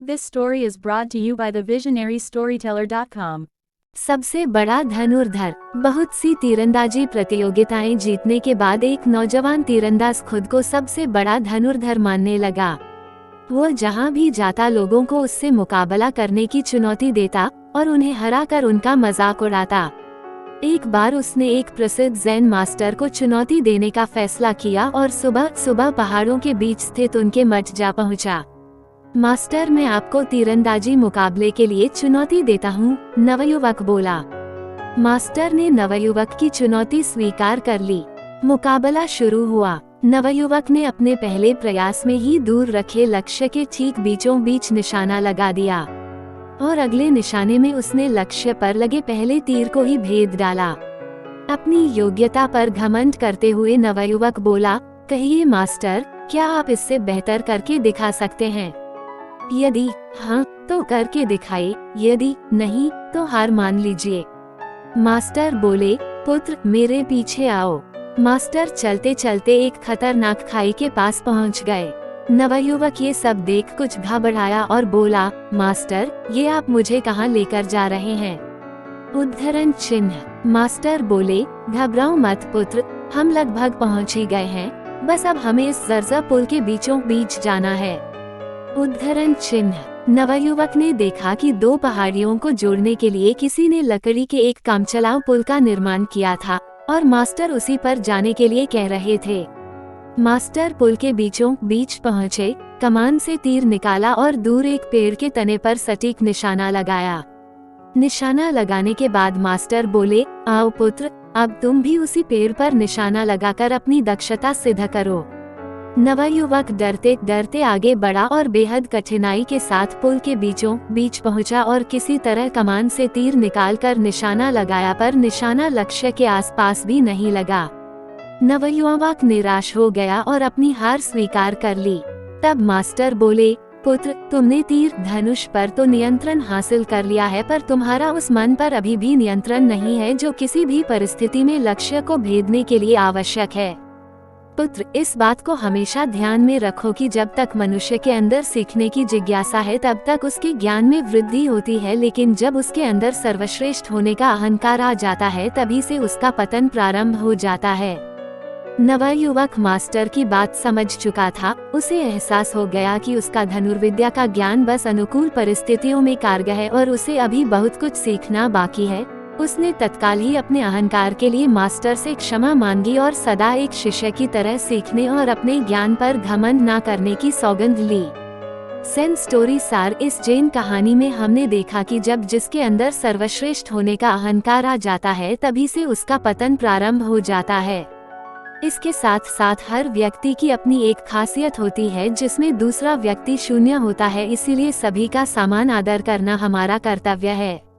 This story is brought to you by thevisionarystoryteller.com. सबसे बड़ा धनुर्धर। बहुत सी तीरंदाजी प्रतियोगिताएं जीतने के बाद एक नौजवान तीरंदाज खुद को सबसे बड़ा धनुर्धर मानने लगा। वो जहां भी जाता लोगों को उससे मुकाबला करने की चुनौती देता और उन्हें हराकर उनका मजाक उड़ाता। एक बार उसने एक प्रसिद्ध ज़ेन मास्टर को चुनौती देने का फैसला किया और सुबह सुबह पहाड़ों के बीच स्थित उनके मठ जा पहुंचा। मास्टर, मैं आपको तीरंदाजी मुकाबले के लिए चुनौती देता हूँ, नवयुवक बोला। मास्टर ने नवयुवक की चुनौती स्वीकार कर ली। मुकाबला शुरू हुआ। नवयुवक ने अपने पहले प्रयास में ही दूर रखे लक्ष्य के ठीक बीचों बीच निशाना लगा दिया और अगले निशाने में उसने लक्ष्य पर लगे पहले तीर को ही भेद डाला। अपनी योग्यता पर घमंड करते हुए नवयुवक बोला, कहिए मास्टर, क्या आप इससे बेहतर करके दिखा सकते हैं? यदि हाँ तो करके दिखाइए, यदि नहीं तो हार मान लीजिए। मास्टर बोले, पुत्र मेरे पीछे आओ। मास्टर चलते चलते एक खतरनाक खाई के पास पहुंच गए। नवयुवक ये सब देख कुछ घबराया और बोला, मास्टर, ये आप मुझे कहाँ लेकर जा रहे हैं? उद्धरण चिन्ह। मास्टर बोले, घबराओ मत पुत्र, हम लगभग पहुँच ही गए हैं, बस अब हमें इस जर्जर पुल के बीचों बीच जाना है। उद्धरण चिन्ह। नवयुवक ने देखा कि दो पहाड़ियों को जोड़ने के लिए किसी ने लकड़ी के एक कामचलाऊ पुल का निर्माण किया था और मास्टर उसी पर जाने के लिए कह रहे थे। मास्टर पुल के बीचों बीच पहुंचे, कमान से तीर निकाला और दूर एक पेड़ के तने पर सटीक निशाना लगाया। निशाना लगाने के बाद मास्टर बोले, आओ पुत्र, अब तुम भी उसी पेड़ पर निशाना लगाकर अपनी दक्षता सिद्ध करो। नवयुवक डरते डरते आगे बढ़ा और बेहद कठिनाई के साथ पुल के बीचों बीच पहुंचा और किसी तरह कमान से तीर निकालकर निशाना लगाया, पर निशाना लक्ष्य के आसपास भी नहीं लगा। नवयुवक निराश हो गया और अपनी हार स्वीकार कर ली। तब मास्टर बोले, पुत्र, तुमने तीर धनुष पर तो नियंत्रण हासिल कर लिया है, पर तुम्हारा उस मन पर अभी भी नियंत्रण नहीं है जो किसी भी परिस्थिति में लक्ष्य को भेदने के लिए आवश्यक है। पुत्र, इस बात को हमेशा ध्यान में रखो कि जब तक मनुष्य के अंदर सीखने की जिज्ञासा है तब तक उसके ज्ञान में वृद्धि होती है, लेकिन जब उसके अंदर सर्वश्रेष्ठ होने का अहंकार आ जाता है तभी से उसका पतन प्रारंभ हो जाता है। नवयुवक मास्टर की बात समझ चुका था। उसे एहसास हो गया कि उसका धनुर्विद्या का ज्ञान बस अनुकूल परिस्थितियों में कारगर है और उसे अभी बहुत कुछ सीखना बाकी है। उसने तत्काल ही अपने अहंकार के लिए मास्टर से क्षमा मांगी और सदा एक शिष्य की तरह सीखने और अपने ज्ञान पर घमंड न करने की सौगंध ली। ज़ेन स्टोरी सार। इस जैन कहानी में हमने देखा कि जब जिसके अंदर सर्वश्रेष्ठ होने का अहंकार आ जाता है तभी से उसका पतन प्रारंभ हो जाता है। इसके साथ साथ हर व्यक्ति की अपनी एक खासियत होती है जिसमें दूसरा व्यक्ति शून्य होता है, इसीलिए सभी का समान आदर करना हमारा कर्तव्य है।